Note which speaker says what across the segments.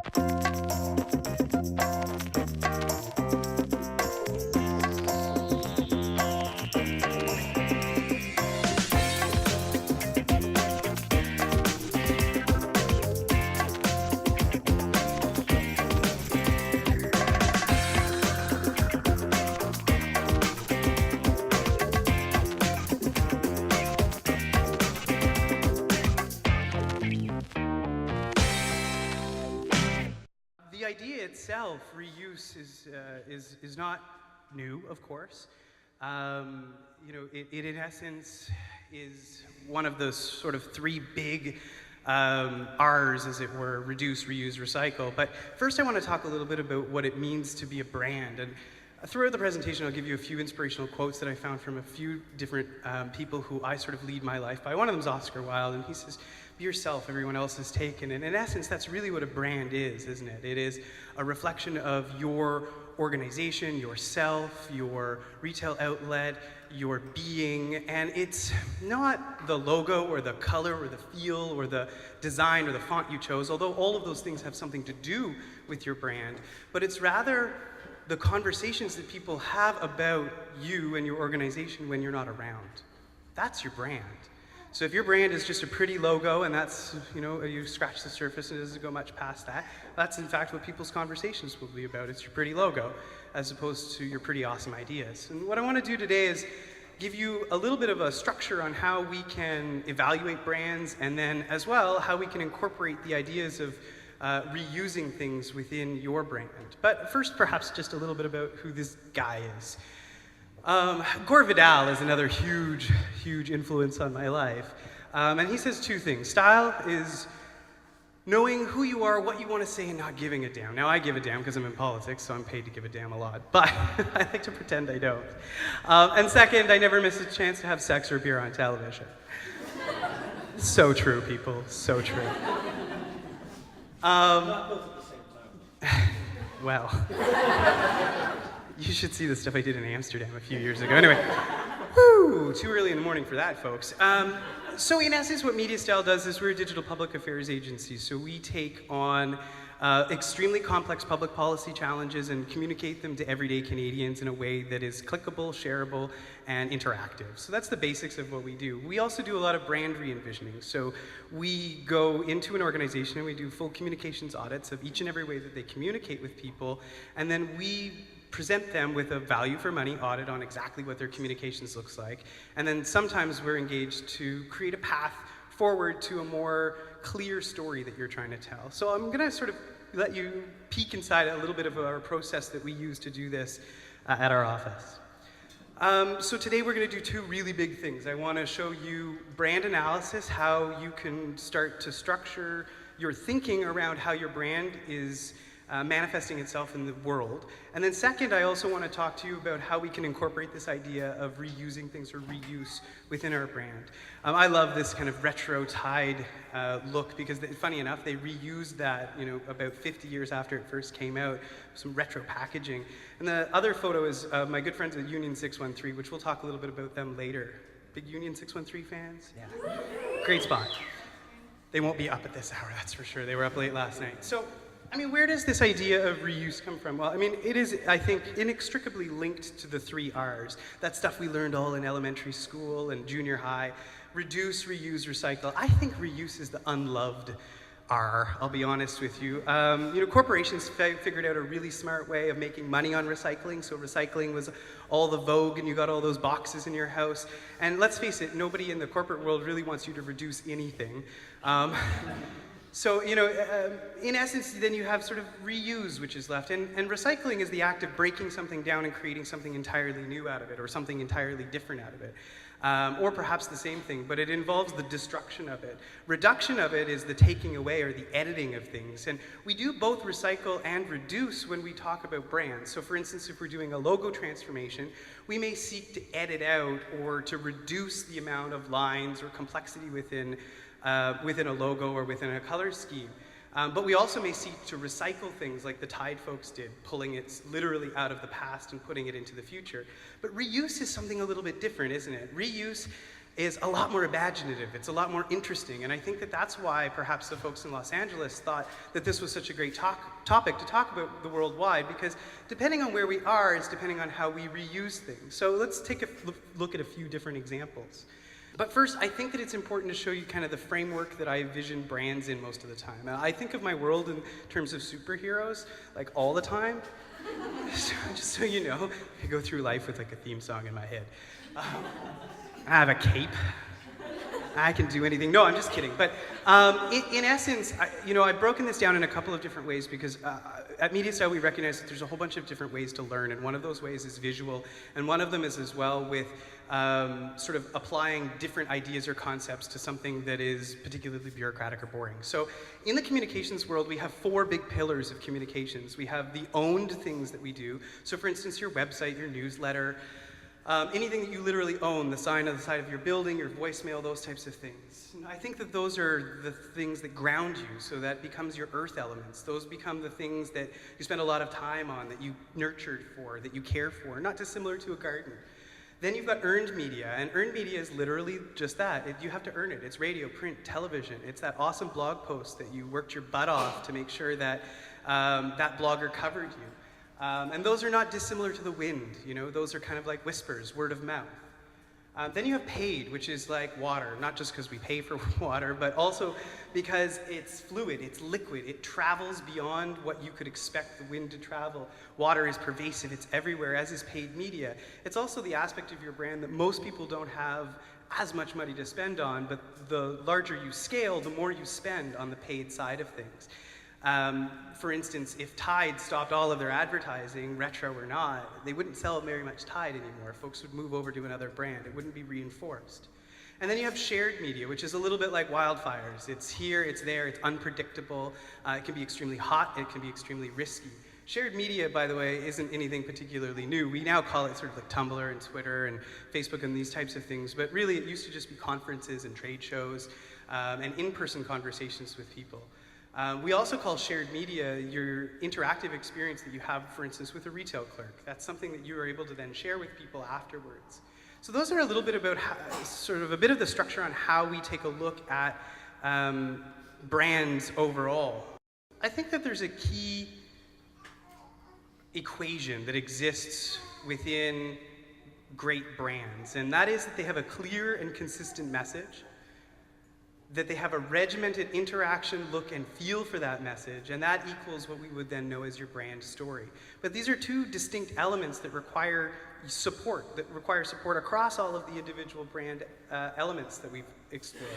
Speaker 1: The idea itself, reuse, is not new, of course. It in essence is one of those sort of three big R's, as it were: reduce, reuse, recycle. But first I want to talk a little bit about what it means to be a brand. And throughout the presentation, I'll give you a few inspirational quotes that I found from a few different people who I sort of lead my life by. One of them is Oscar Wilde, and he says, "Be yourself, everyone else is taken." And in essence, that's really what a brand is, isn't it? It is a reflection of your organization, yourself, your retail outlet, your being, and it's not the logo or the color or the feel or the design or the font you chose, although all of those things have something to do with your brand, but it's rather the conversations that people have about you and your organization when you're not around. That's your brand. So if your brand is just a pretty logo and that's, you scratch the surface and it doesn't go much past that, that's in fact what people's conversations will be about. It's your pretty logo as opposed to your pretty awesome ideas. And what I want to do today is give you a little bit of a structure on how we can evaluate brands, and then as well how we can incorporate the ideas of reusing things within your brand. But first, perhaps just a little bit about who this guy is. Gore Vidal is another huge influence on my life. And he says two things. Style is knowing who you are, what you want to say, and not giving a damn. Now, I give a damn because I'm in politics, so I'm paid to give a damn a lot. But I like to pretend I don't. And second, I never miss a chance to have sex or beer on television. So true, people. So true.
Speaker 2: Not both at the same time.
Speaker 1: Well. You should see the stuff I did in Amsterdam a few years ago. Anyway, whoo, too early in the morning for that, folks. So in essence, what MediaStyle does is we're a digital public affairs agency. So we take on extremely complex public policy challenges and communicate them to everyday Canadians in a way that is clickable, shareable, and interactive. So that's the basics of what we do. We also do a lot of brand re-envisioning. So we go into an organization and we do full communications audits of each and every way that they communicate with people, and then we present them with a value for money audit on exactly what their communications looks like. And then sometimes we're engaged to create a path forward to a more clear story that you're trying to tell. So I'm gonna sort of let you peek inside a little bit of our process that we use to do this at our office. So today we're gonna do two really big things. I wanna show you brand analysis, how you can start to structure your thinking around how your brand is manifesting itself in the world. And then second, I also want to talk to you about how we can incorporate this idea of reusing things or reuse within our brand. I love this kind of retro tide look because funny enough, they reused that about 50 years after it first came out, some retro packaging. And the other photo is my good friends at Union 613, which we'll talk a little bit about them later. Big Union 613 fans? Yeah. Great spot. They won't be up at this hour, that's for sure. They were up late last night. So, where does this idea of reuse come from? Well, it is, I think, inextricably linked to the three R's. That stuff we learned all in elementary school and junior high. Reduce, reuse, recycle. I think reuse is the unloved R, I'll be honest with you. Corporations figured out a really smart way of making money on recycling. So recycling was all the vogue and you got all those boxes in your house. And let's face it, nobody in the corporate world really wants you to reduce anything. So, in essence, then you have sort of reuse, which is left. And recycling is the act of breaking something down and creating something entirely new out of it, or something entirely different out of it. Or perhaps the same thing, but it involves the destruction of it. Reduction of it is the taking away or the editing of things. And we do both recycle and reduce when we talk about brands. So for instance, if we're doing a logo transformation, we may seek to edit out or to reduce the amount of lines or complexity within a logo or within a color scheme. But we also may seek to recycle things like the Tide folks did, pulling it literally out of the past and putting it into the future. But reuse is something a little bit different, isn't it? Reuse is a lot more imaginative. It's a lot more interesting. And I think that that's why perhaps the folks in Los Angeles thought that this was such a great topic to talk about the worldwide, because depending on where we are is depending on how we reuse things. So let's take a look at a few different examples. But first, I think that it's important to show you kind of the framework that I envision brands in most of the time. I think of my world in terms of superheroes, like all the time. So, just so you know, I go through life with like a theme song in my head. I have a cape. I can do anything. No, I'm just kidding. But in essence, I've broken this down in a couple of different ways because at MediaStyle we recognize that there's a whole bunch of different ways to learn, and one of those ways is visual, and one of them is as well with sort of applying different ideas or concepts to something that is particularly bureaucratic or boring. So in the communications world, we have 4 big pillars of communications. We have the owned things that we do. So for instance, your website, your newsletter, anything that you literally own, the sign on the side of your building, your voicemail, those types of things. And I think that those are the things that ground you, so that becomes your earth elements. Those become the things that you spend a lot of time on, that you nurtured for, that you care for, not dissimilar to a garden. Then you've got earned media, and earned media is literally just that. You have to earn it. It's radio, print, television. It's that awesome blog post that you worked your butt off to make sure that that blogger covered you. And those are not dissimilar to the wind, those are kind of like whispers, word of mouth. Then you have paid, which is like water, not just because we pay for water, but also because it's fluid, it's liquid, it travels beyond what you could expect the wind to travel. Water is pervasive, it's everywhere, as is paid media. It's also the aspect of your brand that most people don't have as much money to spend on, but the larger you scale, the more you spend on the paid side of things. For instance, if Tide stopped all of their advertising, retro or not, they wouldn't sell very much Tide anymore. Folks would move over to another brand. It wouldn't be reinforced. And then you have shared media, which is a little bit like wildfires. It's here, it's there, it's unpredictable. It can be extremely hot, it can be extremely risky. Shared media, by the way, isn't anything particularly new. We now call it sort of like Tumblr and Twitter and Facebook and these types of things, but really it used to just be conferences and trade shows and in-person conversations with people. We also call shared media your interactive experience that you have, for instance, with a retail clerk. That's something that you are able to then share with people afterwards. So those are a little bit about sort of a bit of the structure on how we take a look at brands overall. I think that there's a key equation that exists within great brands, and that is that they have a clear and consistent message, that they have a regimented interaction, look, and feel for that message, and that equals what we would then know as your brand story. But these are 2 distinct elements that require support across all of the individual brand elements that we've explored.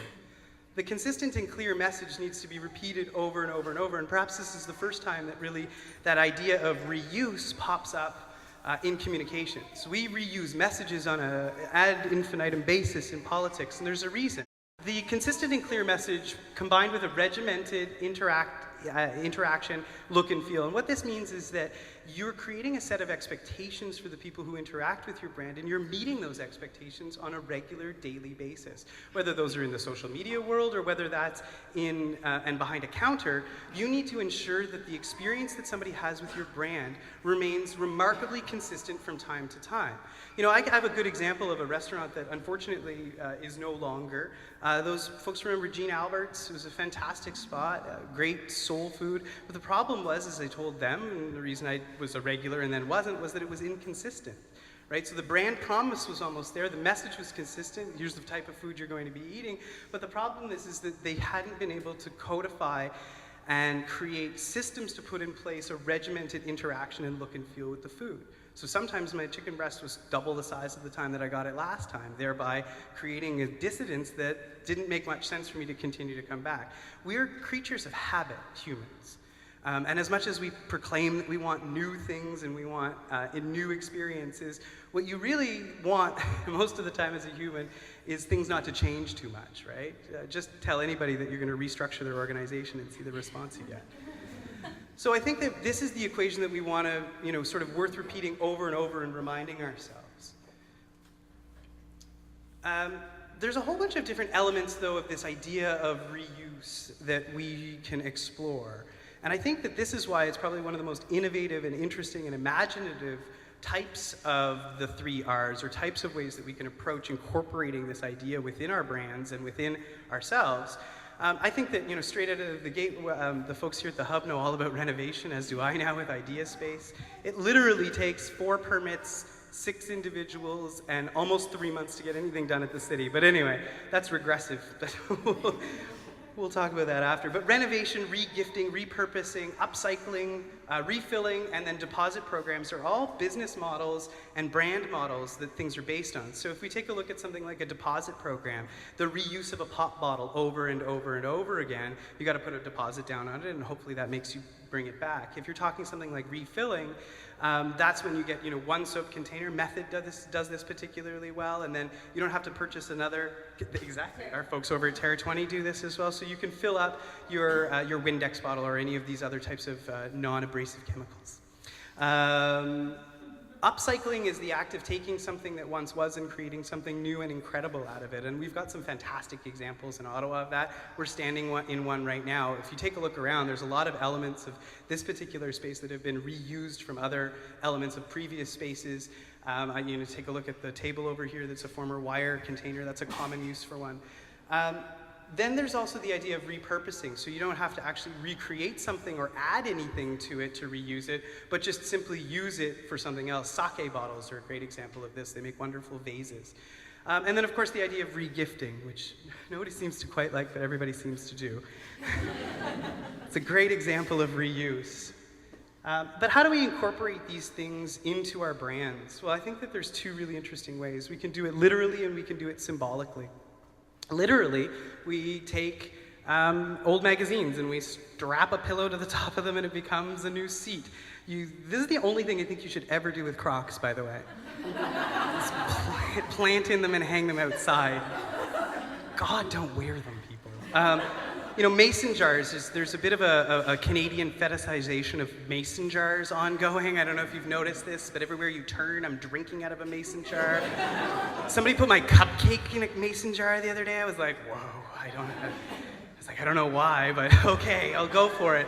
Speaker 1: The consistent and clear message needs to be repeated over and over and over, and perhaps this is the first time that really that idea of reuse pops up in communications. We reuse messages on an ad infinitum basis in politics, and there's a reason. The consistent and clear message combined with a regimented interaction, look and feel. And what this means is that you're creating a set of expectations for the people who interact with your brand, and you're meeting those expectations on a regular daily basis. Whether those are in the social media world or whether that's in and behind a counter, you need to ensure that the experience that somebody has with your brand remains remarkably consistent from time to time. I have a good example of a restaurant that unfortunately is no longer. Those folks remember Gene Albert's. It was a fantastic spot, great soul food. But the problem was, as I told them, and the reason I was a regular and then wasn't, was that it was inconsistent. Right? So the brand promise was almost there, the message was consistent, here's the type of food you're going to be eating, but the problem is that they hadn't been able to codify and create systems to put in place a regimented interaction and look and feel with the food. So sometimes my chicken breast was double the size of the time that I got it last time, thereby creating a dissonance that didn't make much sense for me to continue to come back. We are creatures of habit, humans. And as much as we proclaim that we want new things and we want new experiences, what you really want most of the time as a human is things not to change too much, right? Just tell anybody that you're going to restructure their organization and see the response you get. So I think that this is the equation that we want to, sort of worth repeating over and over and reminding ourselves. There's a whole bunch of different elements, though, of this idea of reuse that we can explore. And I think that this is why it's probably one of the most innovative and interesting and imaginative types of the 3 R's, or types of ways that we can approach incorporating this idea within our brands and within ourselves. I think that, straight out of the gate, the folks here at the Hub know all about renovation, as do I now with Idea Space. It literally takes 4 permits, 6 individuals, and almost 3 months to get anything done at the city. But anyway, that's regressive. We'll talk about that after. But renovation, re-gifting, repurposing, upcycling, refilling, and then deposit programs are all business models and brand models that things are based on. So if we take a look at something like a deposit program, the reuse of a pop bottle over and over and over again, you got to put a deposit down on it, and hopefully that makes you bring it back. If you're talking something like refilling, that's when you get, one soap container. Method does this particularly well, and then you don't have to purchase another. Exactly. Our folks over at Terra 20 do this as well, so you can fill up your Windex bottle or any of these other types of non-abrasive chemicals. Upcycling is the act of taking something that once was and creating something new and incredible out of it. And we've got some fantastic examples in Ottawa of that. We're standing in one right now. If you take a look around, there's a lot of elements of this particular space that have been reused from other elements of previous spaces. Take a look at the table over here that's a former wire container. That's a common use for one. Then there's also the idea of repurposing, so you don't have to actually recreate something or add anything to it to reuse it, but just simply use it for something else. Sake bottles are a great example of this. They make wonderful vases. And then, of course, the idea of regifting, which nobody seems to quite like, but everybody seems to do. It's a great example of reuse. But how do we incorporate these things into our brands? Well, I think that there's 2 really interesting ways. We can do it literally and we can do it symbolically. Literally, we take old magazines and we strap a pillow to the top of them and it becomes a new seat. This is the only thing I think you should ever do with Crocs, by the way. Just plant in them and hang them outside. God, don't wear them, people. Mason jars, there's a bit of a Canadian fetishization of mason jars ongoing. I don't know if you've noticed this, but everywhere you turn, I'm drinking out of a mason jar. Somebody put my cupcake in a mason jar the other day. I was like, whoa, I don't know why, but okay, I'll go for it.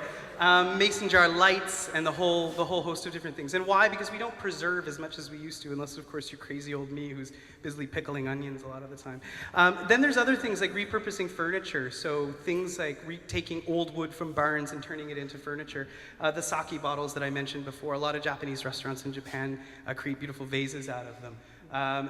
Speaker 1: Mason jar lights and the whole host of different things. And why? Because we don't preserve as much as we used to, unless, of course, you're crazy old me who's busily pickling onions a lot of the time. Then there's other things like repurposing furniture. So things like taking old wood from barns and turning it into furniture. The sake bottles that I mentioned before. A lot of Japanese restaurants in Japan create beautiful vases out of them.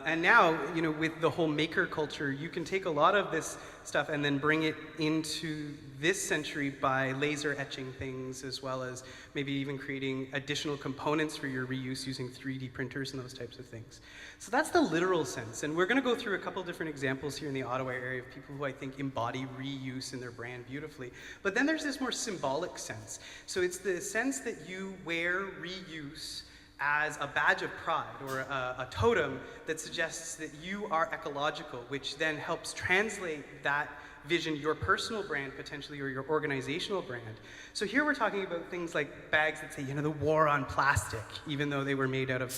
Speaker 1: And now, with the whole maker culture, you can take a lot of this stuff and then bring it into this century by laser etching things, as well as maybe even creating additional components for your reuse using 3D printers and those types of things. So that's the literal sense. And we're going to go through a couple different examples here in the Ottawa area of people who I think embody reuse in their brand beautifully. But then there's this more symbolic sense. So it's the sense that you wear reuse as a badge of pride or a totem that suggests that you are ecological, which then helps translate that vision, your personal brand potentially, or your organizational brand. So here we're talking about things like bags that say, the war on plastic, even though they were made out of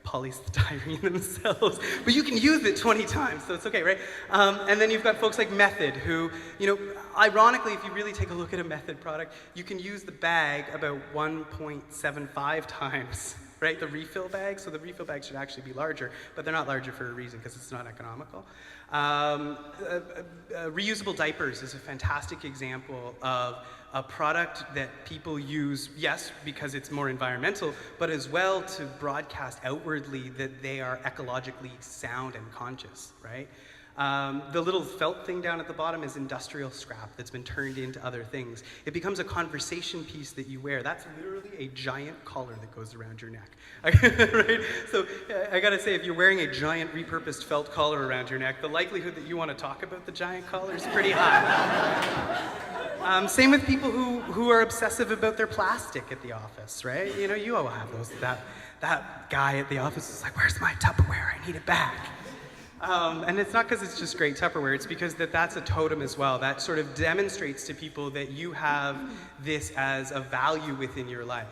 Speaker 1: polystyrene themselves, but you can use it 20 times, so it's okay, right? And then you've got folks like Method who, ironically, if you really take a look at a Method product, you can use the bag about 1.75 times. Right, the refill bags. So the refill bags should actually be larger, but they're not larger for a reason, because it's not economical. Reusable diapers is a fantastic example of a product that people use, yes, because it's more environmental, but as well to broadcast outwardly that they are ecologically sound and conscious, right? The little felt thing down at the bottom is industrial scrap that's been turned into other things. It becomes a conversation piece that you wear. That's literally a giant collar that goes around your neck. Right? So I gotta say, if you're wearing a giant repurposed felt collar around your neck, the likelihood that you want to talk about the giant collar is pretty high. Same with people who are obsessive about their plastic at the office, right? You all have those. That guy at the office is like, where's my Tupperware? I need it back. And it's not because it's just great Tupperware, it's because that's a totem as well. That sort of demonstrates to people that you have this as a value within your life.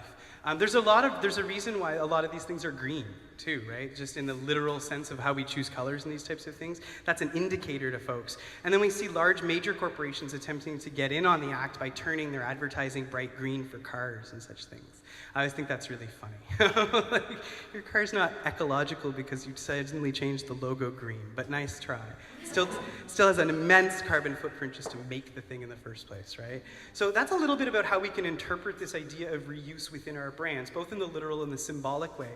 Speaker 1: There's a reason why a lot of these things are green too, right? Just in the literal sense of how we choose colors and these types of things. That's an indicator to folks. And then we see large major corporations attempting to get in on the act by turning their advertising bright green for cars and such things. I always think that's really funny. Like, your car's not ecological because you suddenly changed the logo green, but nice try. Still has an immense carbon footprint just to make the thing in the first place, right? So that's a little bit about how we can interpret this idea of reuse within our brands, both in the literal and the symbolic way.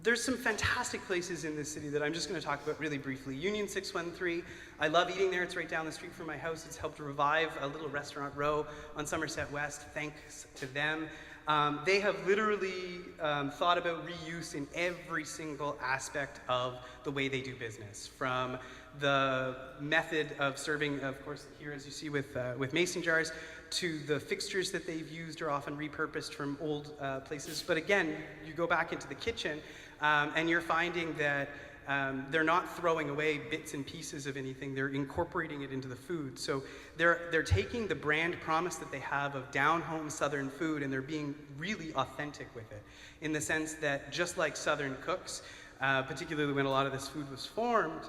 Speaker 1: There's some fantastic places in this city that I'm just going to talk about really briefly. Union 613, I love eating there. It's right down the street from my house. It's helped revive a little restaurant row on Somerset West, thanks to them. They have literally thought about reuse in every single aspect of the way they do business, from the method of serving, of course, here as you see with mason jars, to the fixtures that they've used are often repurposed from old places. But again, you go back into the kitchen and you're finding that they're not throwing away bits and pieces of anything, they're incorporating it into the food. So they're taking the brand promise that they have of down-home Southern food and they're being really authentic with it, in the sense that just like Southern cooks, particularly when a lot of this food was formed,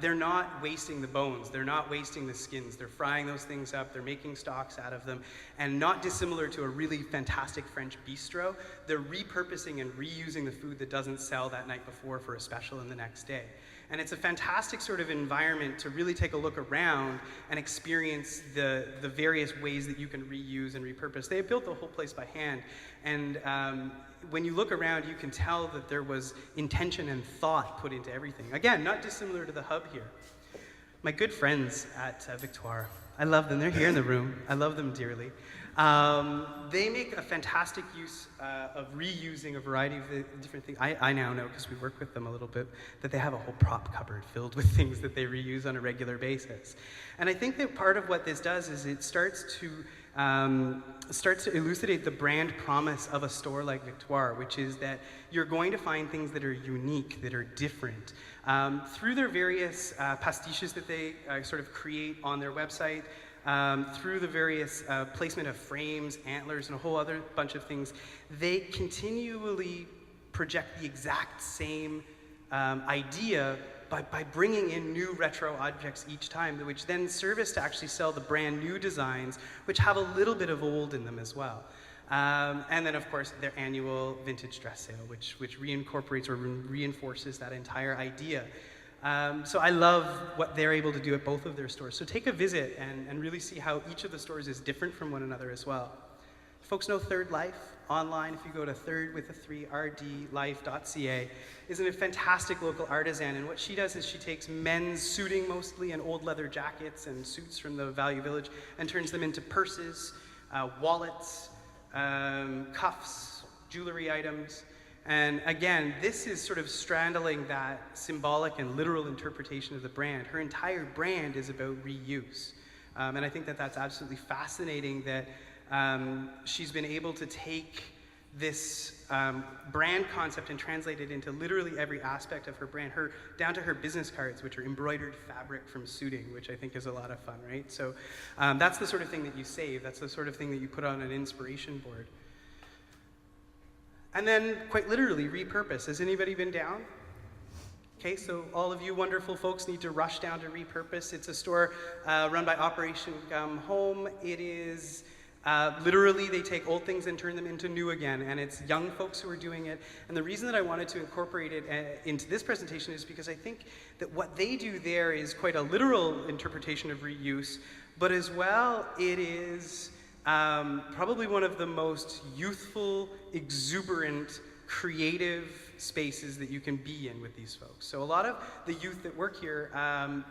Speaker 1: they're not wasting the bones, they're not wasting the skins, they're frying those things up, they're making stocks out of them, and not dissimilar to a really fantastic French bistro, they're repurposing and reusing the food that doesn't sell that night before for a special in the next day. And it's a fantastic sort of environment to really take a look around and experience the various ways that you can reuse and repurpose. They have built the whole place by hand, and when you look around, you can tell that there was intention and thought put into everything. Again, not dissimilar to the hub here. My good friends at Victoire, I love them. They're here in the room. I love them dearly. They make a fantastic use of reusing a variety of the different things. I now know, because we work with them a little bit, that they have a whole prop cupboard filled with things that they reuse on a regular basis. And I think that part of what this does is it starts to elucidate the brand promise of a store like Victoire, which is that you're going to find things that are unique, that are different. Through their various pastiches that they sort of create on their website, through the various placement of frames, antlers, and a whole other bunch of things, they continually project the exact same idea by bringing in new retro objects each time, which then service to actually sell the brand new designs, which have a little bit of old in them as well. And then, of course, their annual vintage dress sale, which reincorporates or reinforces that entire idea. So I love what they're able to do at both of their stores. So take a visit and really see how each of the stores is different from one another as well. Folks know Third Life online. If you go to thirdwith3rdlife.ca, is a fantastic local artisan, and what she does is she takes men's suiting mostly and old leather jackets and suits from the Value Village and turns them into purses, wallets, cuffs, jewelry items. And again, this is sort of straddling that symbolic and literal interpretation of the brand. Her entire brand is about reuse. And I think that that's absolutely fascinating that she's been able to take this brand concept and translate it into literally every aspect of her brand, down to her business cards, which are embroidered fabric from suiting, which I think is a lot of fun, right? So that's the sort of thing that you save. That's the sort of thing that you put on an inspiration board. And then, quite literally, Repurpose. Has anybody been down? Okay, so all of you wonderful folks need to rush down to Repurpose. It's a store run by Operation Home. It is literally, they take old things and turn them into new again, and it's young folks who are doing it. And the reason that I wanted to incorporate it into this presentation is because I think that what they do there is quite a literal interpretation of reuse, but as well, it is probably one of the most youthful, exuberant, creative spaces that you can be in with these folks. So a lot of the youth that work here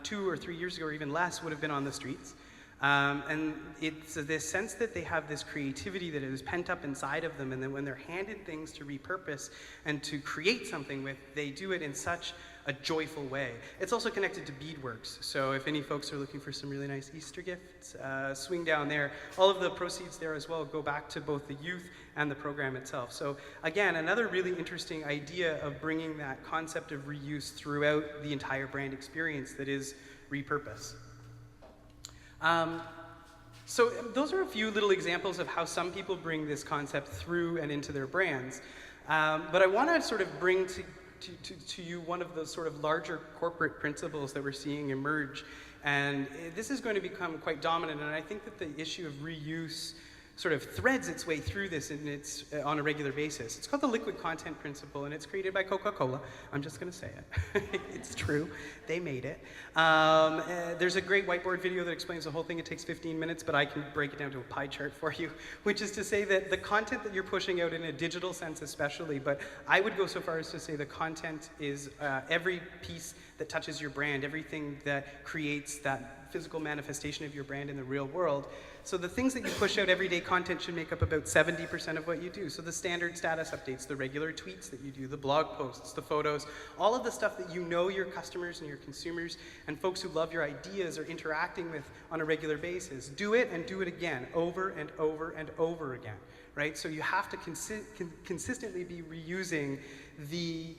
Speaker 1: 2 or 3 years ago, or even less, would have been on the streets. And it's this sense that they have this creativity that is pent up inside of them, and then when they're handed things to repurpose and to create something with, they do it in such a joyful way. It's also connected to beadworks, so if any folks are looking for some really nice Easter gifts, swing down there. All of the proceeds there as well go back to both the youth and the program itself. So again, another really interesting idea of bringing that concept of reuse throughout the entire brand experience that is Repurpose. So those are a few little examples of how some people bring this concept through and into their brands. But I want to sort of bring to you one of those sort of larger corporate principles that we're seeing emerge. And this is going to become quite dominant, and I think that the issue of reuse sort of threads its way through this and it's on a regular basis. It's called the liquid content principle, and it's created by Coca-Cola. I'm just going to say it. It's true. They made it. There's a great whiteboard video that explains the whole thing. It takes 15 minutes, but I can break it down to a pie chart for you, which is to say that the content that you're pushing out in a digital sense especially, but I would go so far as to say the content is every piece that touches your brand, everything that creates that physical manifestation of your brand in the real world. So the things that you push out, everyday content, should make up about 70% of what you do. So the standard status updates, the regular tweets that you do, the blog posts, the photos, all of the stuff that you know your customers and your consumers and folks who love your ideas are interacting with on a regular basis. Do it and do it again, over and over and over again, right? So you have to consistently be reusing the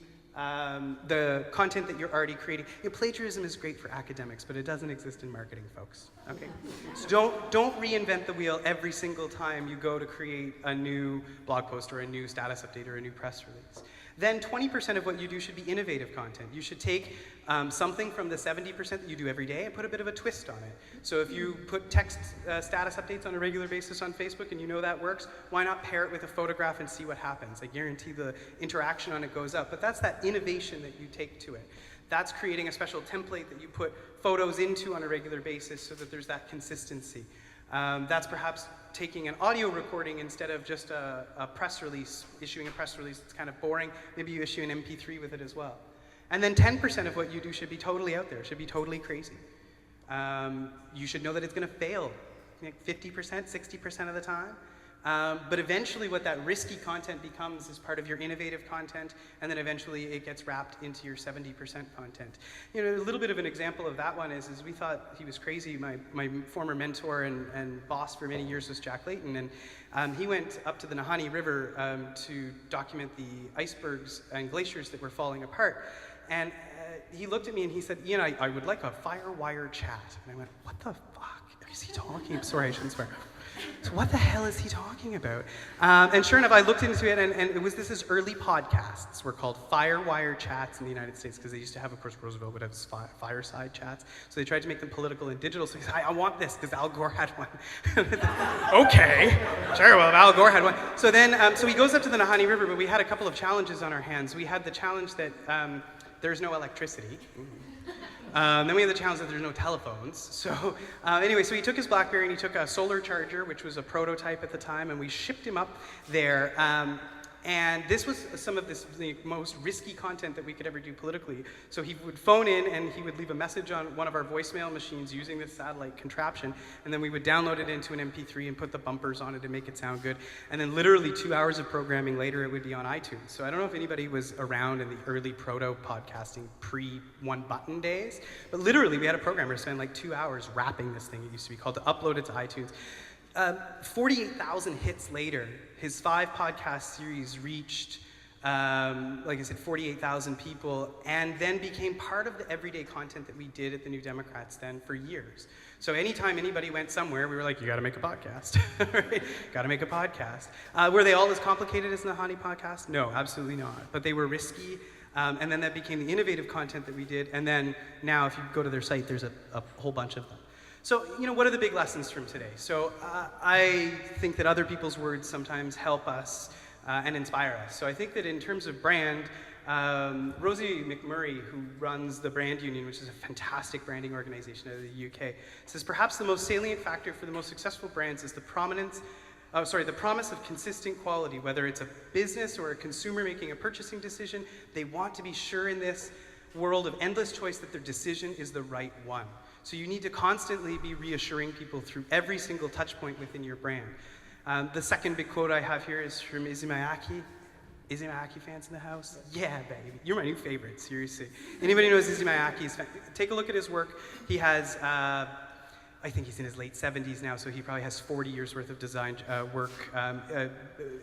Speaker 1: content that you're already creating. Plagiarism is great for academics, but it doesn't exist in marketing, folks. Okay? So don't reinvent the wheel every single time you go to create a new blog post or a new status update or a new press release. Then 20% of what you do should be innovative content. You should take something from the 70% that you do every day and put a bit of a twist on it. So if you put text status updates on a regular basis on Facebook and you know that works, why not pair it with a photograph and see what happens? I guarantee the interaction on it goes up. But that's that innovation that you take to it. That's creating a special template that you put photos into on a regular basis so that there's that consistency. That's perhaps taking an audio recording instead of just a press release, issuing a press release that's kind of boring. Maybe you issue an MP3 with it as well. And then 10% of what you do should be totally out there, should be totally crazy. You should know that it's going to fail 50%, 60% of the time. But eventually what that risky content becomes is part of your innovative content, and then eventually it gets wrapped into your 70% content. You know, a little bit of an example of that one is we thought he was crazy. My former mentor and boss for many years was Jack Layton, and he went up to the Nahanni River to document the icebergs and glaciers that were falling apart. And he looked at me and he said, Ian, I would like a Firewire chat. And I went, what the fuck is he talking? Sorry, I shouldn't swear. So what the hell is he talking about? And sure enough, I looked into it, and this is early podcasts were called Firewire chats in the United States, because they used to have, of course, Roosevelt would have fireside chats. So they tried to make them political and digital. So he said, I want this, because Al Gore had one. Okay, sure, well, Al Gore had one. So then, so he goes up to the Nahanni River, but we had a couple of challenges on our hands. We had the challenge that there's no electricity. Then we had the challenge that there's no telephones. So anyway, so he took his BlackBerry and he took a solar charger, which was a prototype at the time, and we shipped him up there. And this was some of the most risky content that we could ever do politically. So he would phone in and he would leave a message on one of our voicemail machines using this satellite contraption, and then we would download it into an MP3 and put the bumpers on it to make it sound good. And then literally 2 hours of programming later, it would be on iTunes. So I don't know if anybody was around in the early proto-podcasting pre-one-button days, but literally we had a programmer spend like 2 hours wrapping this thing, it used to be called, to upload it to iTunes. 48,000 hits later, his 5-podcast series reached, like I said, 48,000 people, and then became part of the everyday content that we did at the New Democrats then for years. So anytime anybody went somewhere, we were like, you gotta make a podcast, right? Gotta make a podcast. Were they all as complicated as the Nahanni podcast? No, absolutely not. But they were risky, and then that became the innovative content that we did, and then now if you go to their site, there's a whole bunch of them. So, you know, what are the big lessons from today? So I think that other people's words sometimes help us and inspire us. So I think that in terms of brand, Rosie McMurray, who runs the Brand Union, which is a fantastic branding organization out of the UK, says perhaps the most salient factor for the most successful brands is the promise of consistent quality. Whether it's a business or a consumer making a purchasing decision, they want to be sure in this world of endless choice that their decision is the right one. So you need to constantly be reassuring people through every single touch point within your brand. The second big quote I have here is from Issey Miyake. Issey Miyake fans in the house? Yeah, baby. You're my new favorite, seriously. Anybody who knows Issey Miyake, take a look at his work. He has, I think he's in his late 70s now, so he probably has 40 years worth of design work,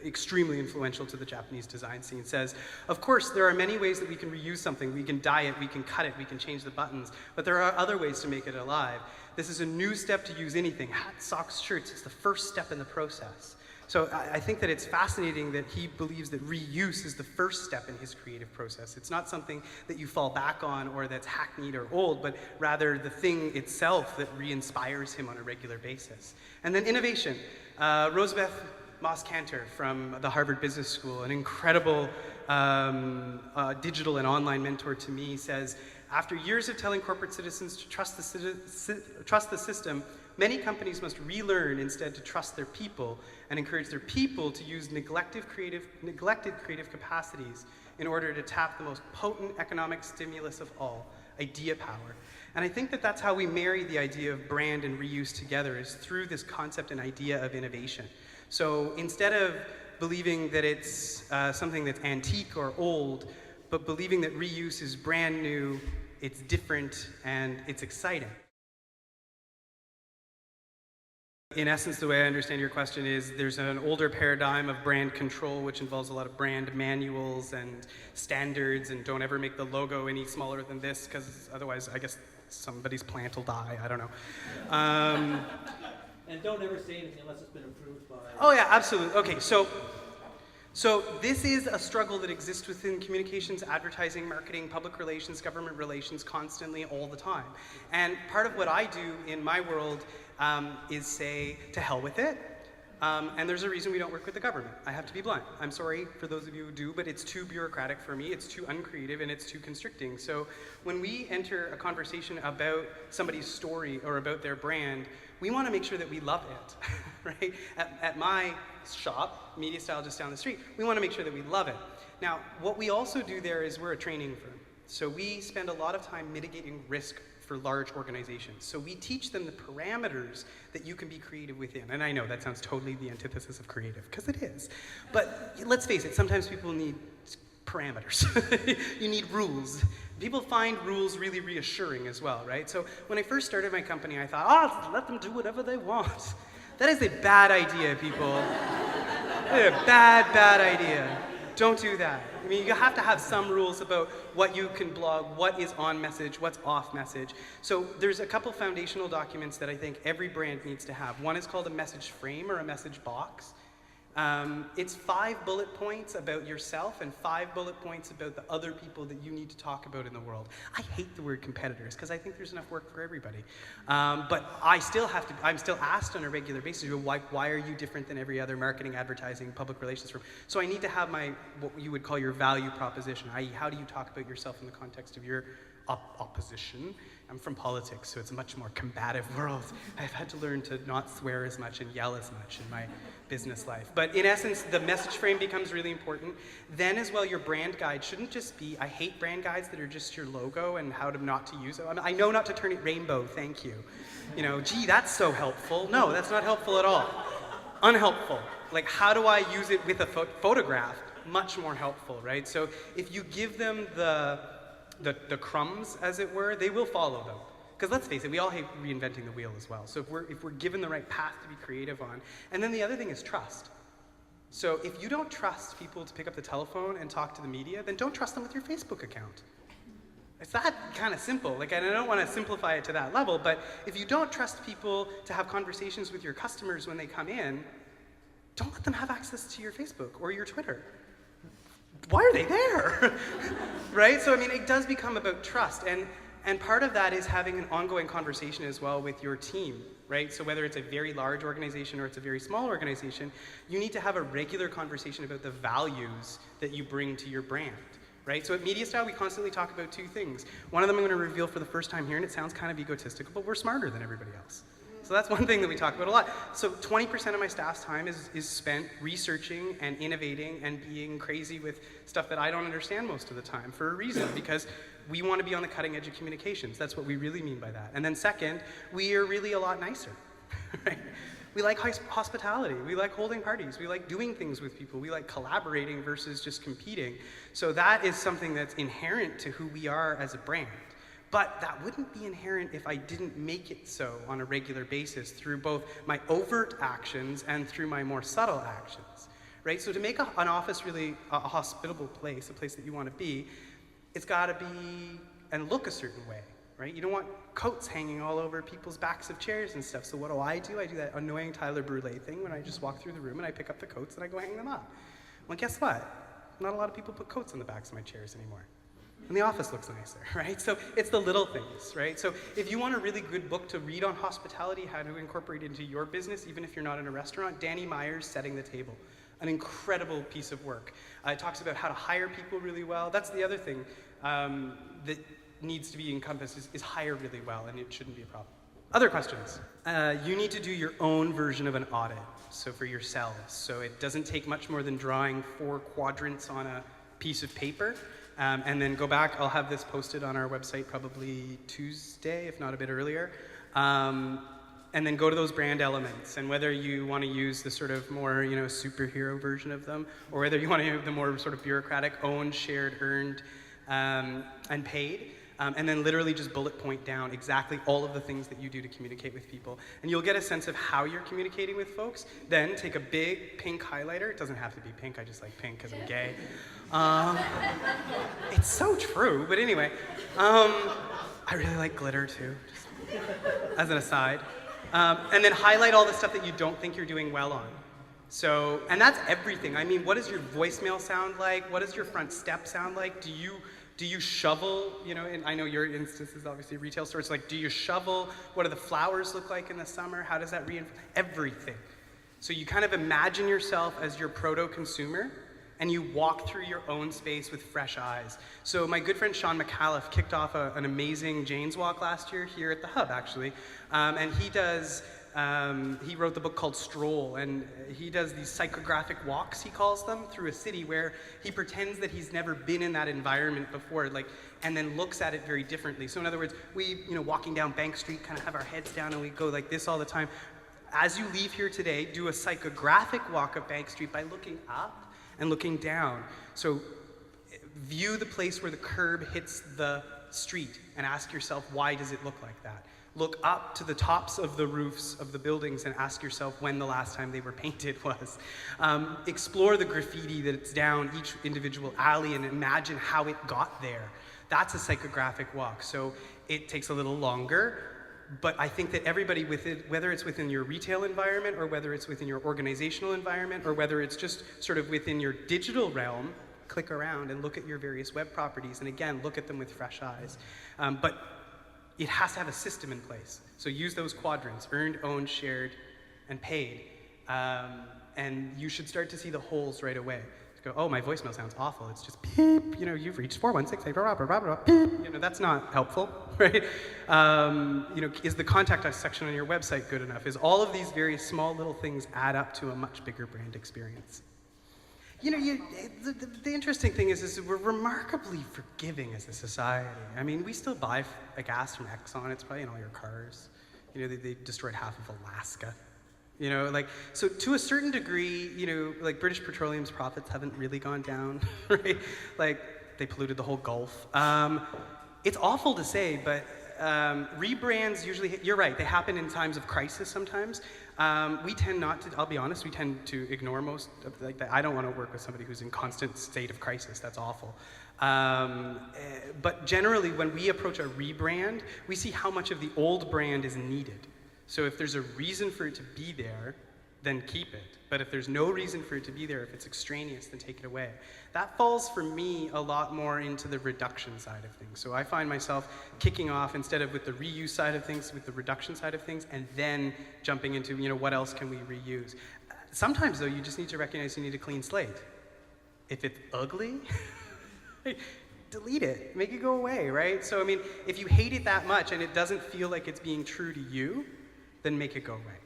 Speaker 1: extremely influential to the Japanese design scene. Says, of course, there are many ways that we can reuse something. We can dye it, we can cut it, we can change the buttons, but there are other ways to make it alive. This is a new step to use anything. Hats, socks, shirts, it's the first step in the process. So I think that it's fascinating that he believes that reuse is the first step in his creative process. It's not something that you fall back on or that's hackneyed or old, but rather the thing itself that re-inspires him on a regular basis. And then innovation. Rosabeth Moss-Cantor from the Harvard Business School, an incredible digital and online mentor to me, says, after years of telling corporate citizens to trust the system, many companies must relearn instead to trust their people and encourage their people to use neglected creative capacities in order to tap the most potent economic stimulus of all, idea power. And I think that that's how we marry the idea of brand and reuse together, is through this concept and idea of innovation. So instead of believing that it's something that's antique or old, but believing that reuse is brand new, it's different, and it's exciting. In essence, the way I understand your question is there's an older paradigm of brand control, which involves a lot of brand manuals and standards, and don't ever make the logo any smaller than this, because otherwise, I guess, somebody's plant will die. I don't know.
Speaker 2: And don't ever say anything unless it's been approved by...
Speaker 1: Oh yeah, absolutely. Okay, so this is a struggle that exists within communications, advertising, marketing, public relations, government relations, constantly, all the time. And part of what I do in my world is say, to hell with it. And there's a reason we don't work with the government. I have to be blunt. I'm sorry for those of you who do, but it's too bureaucratic for me, it's too uncreative, and it's too constricting. So when we enter a conversation about somebody's story or about their brand, we want to make sure that we love it, right? At my shop, MediaStyle just down the street, we want to make sure that we love it. Now, what we also do there is we're a training firm. So we spend a lot of time mitigating risk for large organizations. So we teach them the parameters that you can be creative within. And I know that sounds totally the antithesis of creative, because it is. But let's face it, sometimes people need parameters. You need rules. People find rules really reassuring as well, right? So when I first started my company, I thought, oh, let them do whatever they want. That is a bad idea, people. Bad idea. Don't do that. I mean, you have to have some rules about what you can blog, what is on message, what's off message. So there's a couple foundational documents that I think every brand needs to have. One is called a message frame or a message box. It's 5 bullet points about yourself and 5 bullet points about the other people that you need to talk about in the world. I hate the word competitors because I think there's enough work for everybody. But I'm still asked on a regular basis, why are you different than every other marketing, advertising, public relations firm? So I need to have what you would call your value proposition, i.e. how do you talk about yourself in the context of your opposition. I'm from politics, so it's a much more combative world. I've had to learn to not swear as much and yell as much in my business life. But in essence, the message frame becomes really important. Then as well, your brand guide shouldn't just be, I hate brand guides that are just your logo and how to not to use it. I know not to turn it rainbow, thank you. You know, gee, that's so helpful. No, that's not helpful at all. Unhelpful. Like, how do I use it with a photograph? Much more helpful, right? So if you give them the crumbs, as it were, they will follow them. Because let's face it, we all hate reinventing the wheel as well. So if we're given the right path to be creative on. And then the other thing is trust. So if you don't trust people to pick up the telephone and talk to the media, then don't trust them with your Facebook account. It's that kind of simple. Like, and I don't want to simplify it to that level, but if you don't trust people to have conversations with your customers when they come in, don't let them have access to your Facebook or your Twitter. Why are they there? Right? So, I mean, it does become about trust. And part of that is having an ongoing conversation as well with your team, right? So whether it's a very large organization or it's a very small organization, you need to have a regular conversation about the values that you bring to your brand, right? So at MediaStyle, we constantly talk about 2 things. One of them I'm going to reveal for the first time here, and it sounds kind of egotistical, but we're smarter than everybody else. So that's one thing that we talk about a lot. So 20% of my staff's time is spent researching and innovating and being crazy with stuff that I don't understand most of the time for a reason, because we want to be on the cutting edge of communications. That's what we really mean by that. And then second, we are really a lot nicer, right? We like hospitality. We like holding parties. We like doing things with people. We like collaborating versus just competing. So that is something that's inherent to who we are as a brand. But that wouldn't be inherent if I didn't make it so on a regular basis through both my overt actions and through my more subtle actions, right? So to make an office really a hospitable place, a place that you want to be, it's got to be and look a certain way, right? You don't want coats hanging all over people's backs of chairs and stuff. So what do? I do that annoying Tyler Brûlé thing when I just walk through the room and I pick up the coats and I go hang them up. Well, guess what? Not a lot of people put coats on the backs of my chairs anymore. And the office looks nicer, right? So it's the little things, right? So if you want a really good book to read on hospitality, how to incorporate it into your business, even if you're not in a restaurant, Danny Meyer's Setting the Table. An incredible piece of work. It talks about how to hire people really well. That's the other thing that needs to be encompassed is hire really well, and it shouldn't be a problem. Other questions? You need to do your own version of an audit, so for yourselves. So it doesn't take much more than drawing 4 quadrants on a piece of paper, and then go back. I'll have this posted on our website probably Tuesday, if not a bit earlier. And then go to those brand elements, and whether you want to use the sort of more, superhero version of them, or whether you want to have the more sort of bureaucratic owned, shared, earned, and paid, and then literally just bullet point down exactly all of the things that you do to communicate with people. And you'll get a sense of how you're communicating with folks. Then take a big pink highlighter. It doesn't have to be pink, I just like pink because I'm gay. It's so true, but anyway. I really like glitter too, just as an aside. And then highlight all the stuff that you don't think you're doing well on. So, and that's everything. I mean, what does your voicemail sound like? What does your front step sound like? Do you shovel, and I know your instance is obviously a retail store. It's like, do you shovel? What do the flowers look like in the summer? How does that reinforce? Everything. So you kind of imagine yourself as your proto-consumer, and you walk through your own space with fresh eyes. So my good friend Sean McAuliffe kicked off an amazing Jane's Walk last year here at the Hub, actually. And he wrote the book called Stroll, and he does these psychographic walks, he calls them, through a city where he pretends that he's never been in that environment before, and then looks at it very differently. So in other words, we, walking down Bank Street, kind of have our heads down and we go like this all the time. As you leave here today, do a psychographic walk of Bank Street by looking up and looking down. So view the place where the curb hits the street and ask yourself, why does it look like that? Look up to the tops of the roofs of the buildings and ask yourself when the last time they were painted was. Explore the graffiti that's down each individual alley and imagine how it got there. That's a psychographic walk. So it takes a little longer, but I think that everybody whether it's within your retail environment or whether it's within your organizational environment or whether it's just sort of within your digital realm, click around and look at your various web properties and again, look at them with fresh eyes. But it has to have a system in place. So use those quadrants, earned, owned, shared, and paid. And you should start to see the holes right away. Go, oh, my voicemail sounds awful. It's just beep, you've reached 416, blah, blah, blah, blah, beep. That's not helpful, right? Is the contact us section on your website good enough? Is all of these very small little things add up to a much bigger brand experience? The interesting thing is we're remarkably forgiving as a society. I mean, we still buy gas from Exxon. It's probably in all your cars. They destroyed half of Alaska. So to a certain degree, British Petroleum's profits haven't really gone down, right? They polluted the whole Gulf. It's awful to say, but rebrands usually, you're right, they happen in times of crisis sometimes. We tend not to, I'll be honest, we tend to ignore most of that. I don't want to work with somebody who's in constant state of crisis. That's awful. But generally, when we approach a rebrand, we see how much of the old brand is needed. So if there's a reason for it to be there, then keep it. But if there's no reason for it to be there, if it's extraneous, then take it away. That falls for me a lot more into the reduction side of things. So I find myself kicking off instead of with the reuse side of things, with the reduction side of things, and then jumping into, what else can we reuse? Sometimes though, you just need to recognize you need a clean slate. If it's ugly, delete it, make it go away, right? So I mean, if you hate it that much and it doesn't feel like it's being true to you, then make it go away,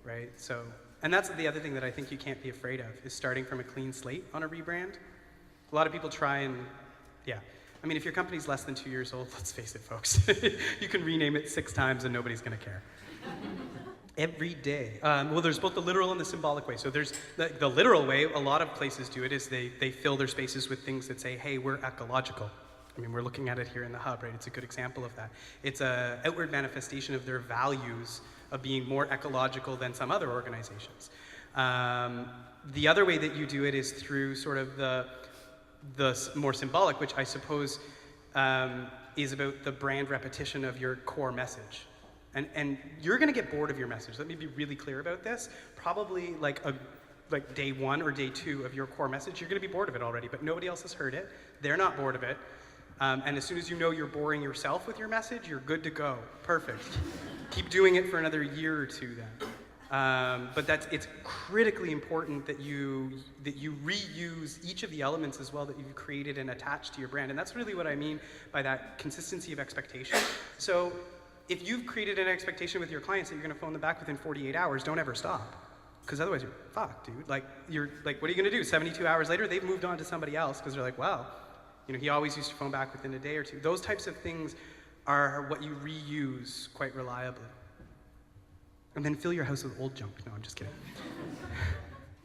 Speaker 1: right? So, and that's the other thing that I think you can't be afraid of, is starting from a clean slate on a rebrand. A lot of people try and, I mean, if your company's less than 2 years old, let's face it, folks, you can rename it 6 times and nobody's gonna care. Every day. Well, there's both the literal and the symbolic way. So there's the literal way, a lot of places do it, is they fill their spaces with things that say, hey, we're ecological. I mean, we're looking at it here in the Hub, right? It's a good example of that. It's an outward manifestation of their values of being more ecological than some other organizations. The other way that you do it is through sort of the more symbolic, which I suppose is about the brand repetition of your core message. And you're gonna get bored of your message. Let me be really clear about this. Probably like day 1 or day 2 of your core message, you're gonna be bored of it already, but nobody else has heard it. They're not bored of it. And as soon as you know you're boring yourself with your message, you're good to go. Perfect. Keep doing it for another year or 2 then. But it's critically important that you reuse each of the elements as well that you've created and attached to your brand. And that's really what I mean by that consistency of expectation. So if you've created an expectation with your clients that you're gonna phone them back within 48 hours, don't ever stop. Because otherwise you're fucked, dude. Like, what are you gonna do? 72 hours later, they've moved on to somebody else because they're like, wow, he always used to phone back within a day or 2. Those types of things are what you reuse quite reliably. And then fill your house with old junk. No, I'm just kidding.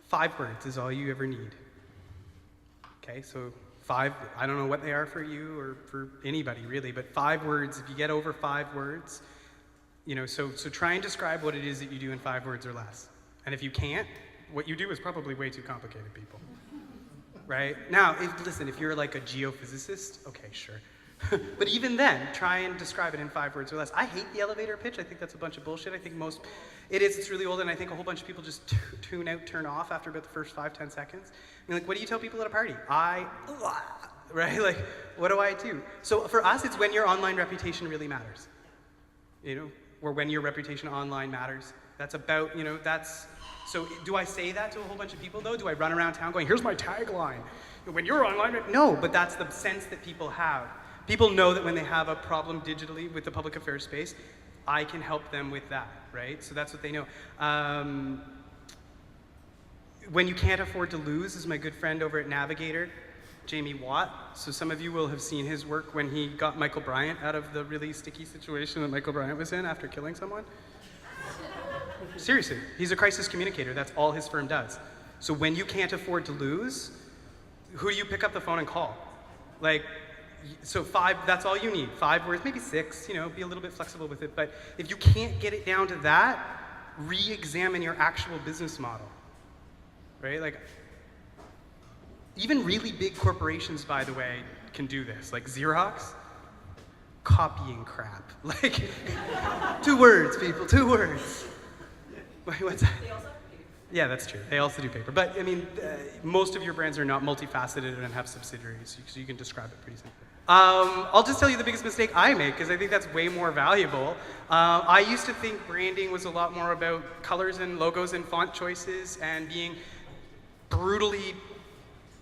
Speaker 1: 5 words is all you ever need. Okay, so 5, I don't know what they are for you or for anybody really, but 5 words, if you get over 5 words, so try and describe what it is that you do in 5 words or less. And if you can't, what you do is probably way too complicated, people. Right? Now, if you're like a geophysicist, okay, sure. But even then, try and describe it in 5 words or less. I hate the elevator pitch. I think that's a bunch of bullshit. I think it's really old, and I think a whole bunch of people just tune out, turn off after about the first 5-10 seconds. Like, what do you tell people at a party? Right? Like, what do I do? So for us, it's when your online reputation really matters. Or when your reputation online matters. That's about, so do I say that to a whole bunch of people though? Do I run around town going, here's my tagline? When you're online, no, but that's the sense that people have. People know that when they have a problem digitally with the public affairs space, I can help them with that, right? So that's what they know. When you can't afford to lose is my good friend over at Navigator, Jamie Watt. So some of you will have seen his work when he got Michael Bryant out of the really sticky situation that Michael Bryant was in after killing someone. Seriously, he's a crisis communicator. That's all his firm does. So when you can't afford to lose, who do you pick up the phone and call? So 5, that's all you need. 5 words, maybe 6, be a little bit flexible with it. But if you can't get it down to that, re-examine your actual business model, right? Even really big corporations, by the way, can do this. Like Xerox, copying crap. 2 words, people, 2 words. Wait, what's that?
Speaker 3: They also have paper.
Speaker 1: Yeah, that's true. They also do paper. But most of your brands are not multifaceted and have subsidiaries, so you can describe it pretty simply. I'll just tell you the biggest mistake I make, because I think that's way more valuable. I used to think branding was a lot more about colors and logos and font choices and being brutally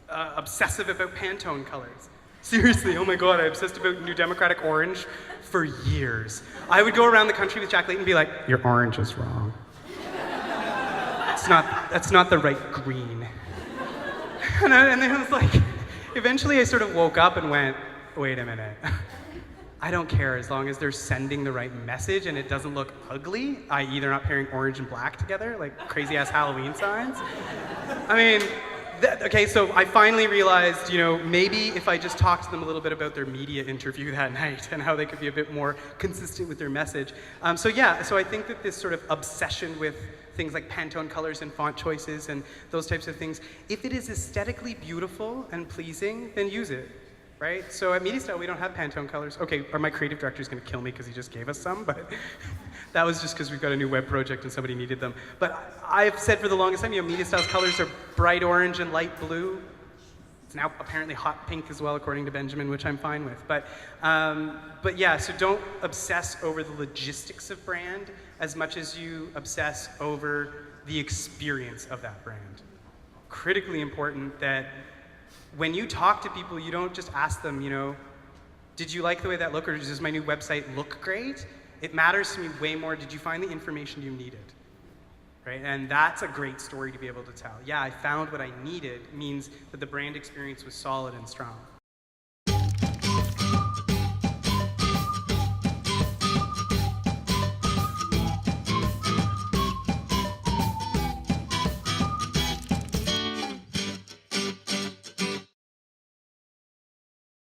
Speaker 1: obsessive about Pantone colors. Seriously, oh my God, I obsessed about New Democratic Orange for years. I would go around the country with Jack Layton and be like, your orange is wrong. That's not the right green. And then it was like, eventually I sort of woke up and went, wait a minute. I don't care as long as they're sending the right message and it doesn't look ugly, i.e. they're not pairing orange and black together like crazy ass Halloween signs. Okay, so I finally realized, maybe if I just talked to them a little bit about their media interview that night and how they could be a bit more consistent with their message. So I think that this sort of obsession with things like Pantone colors and font choices and those types of things, if it is aesthetically beautiful and pleasing, then use it, right? So at MediaStyle, we don't have Pantone colors. Okay, my creative director's gonna kill me because he just gave us some, but that was just because we've got a new web project and somebody needed them. But I've said for the longest time, MediaStyle's colors are bright orange and light blue. It's now apparently hot pink as well, according to Benjamin, which I'm fine with. But yeah, so don't obsess over the logistics of brand as much as you obsess over the experience of that brand. Critically important that when you talk to people, you don't just ask them, did you like the way that looked, or does my new website look great? It matters to me way more, did you find the information you needed? Right? And that's a great story to be able to tell. Yeah, I found what I needed means that the brand experience was solid and strong.